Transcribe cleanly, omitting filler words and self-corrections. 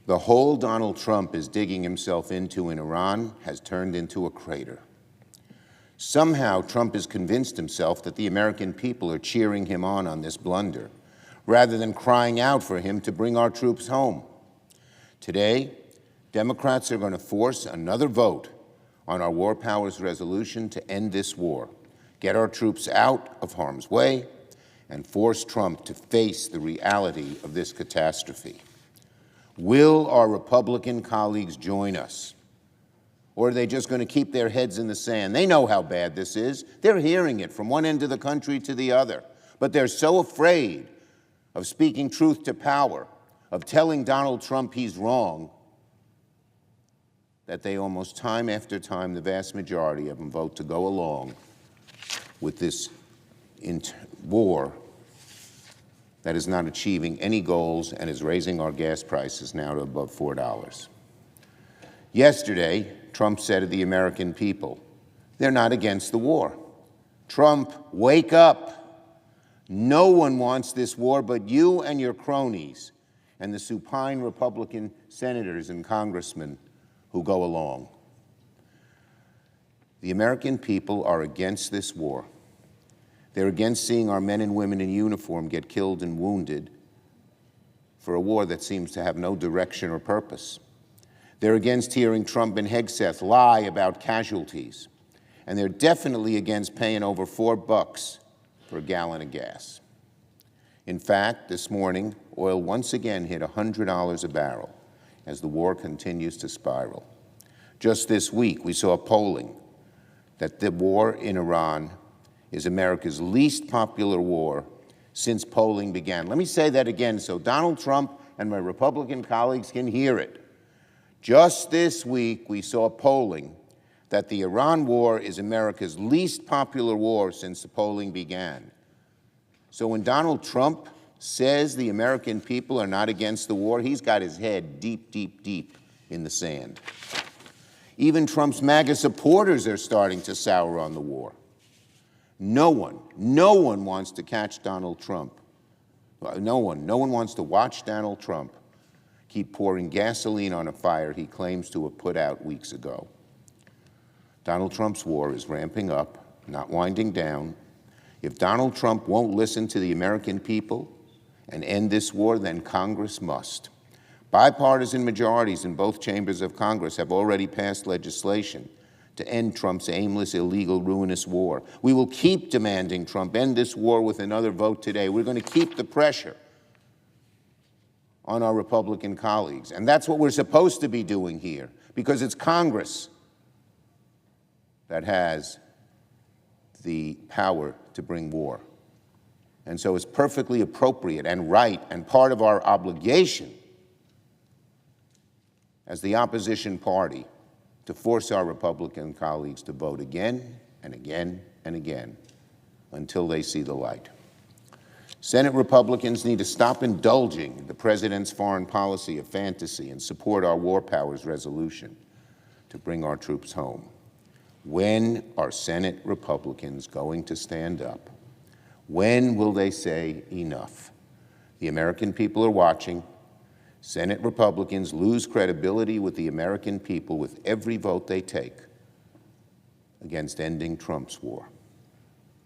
The hole Donald Trump is digging himself into in Iran has turned into a crater. Somehow, Trump has convinced himself that the American people are cheering him on this blunder, rather than crying out for him to bring our troops home. Today, Democrats are going to force another vote on our War Powers resolution to end this war, get our troops out of harm's way, and force Trump to face the reality of this catastrophe. Will our Republican colleagues join us? Or are they just going to keep their heads in the sand? They know how bad this is. They're hearing it from one end of the country to the other. But they're so afraid of speaking truth to power, of telling Donald Trump he's wrong, that they almost time after time, the vast majority of them, vote to go along with this war that is not achieving any goals and is raising our gas prices now to above $4. Yesterday, Trump said to the American people, they're not against the war. Trump, wake up. No one wants this war but you and your cronies and the supine Republican senators and congressmen who go along. The American people are against this war. They're against seeing our men and women in uniform get killed and wounded for a war that seems to have no direction or purpose. They're against hearing Trump and Hegseth lie about casualties. And they're definitely against paying over $4 for a gallon of gas. In fact, this morning, oil once again hit $100 a barrel as the war continues to spiral. Just this week, we saw polling that the war in Iran is America's least popular war since polling began. Let me say that again so Donald Trump and my Republican colleagues can hear it. Just this week, we saw polling that the Iran war is America's least popular war since the polling began. So when Donald Trump says the American people are not against the war, he's got his head deep, deep, deep in the sand. Even Trump's MAGA supporters are starting to sour on the war. No one wants to catch Donald Trump. No one wants to watch Donald Trump keep pouring gasoline on a fire he claims to have put out weeks ago. Donald Trump's war is ramping up, not winding down. If Donald Trump won't listen to the American people and end this war, then Congress must. Bipartisan majorities in both chambers of Congress have already passed legislation to end Trump's aimless, illegal, ruinous war. We will keep demanding Trump end this war with another vote today. We're going to keep the pressure on our Republican colleagues. And that's what we're supposed to be doing here, because it's Congress that has the power to bring war. And so it's perfectly appropriate and right and part of our obligation as the opposition party to force our Republican colleagues to vote again and again and again until they see the light. Senate Republicans need to stop indulging the president's foreign policy of fantasy and support our War Powers resolution to bring our troops home. When are Senate Republicans going to stand up? When will they say enough? The American people are watching. Senate Republicans lose credibility with the American people with every vote they take against ending Trump's war.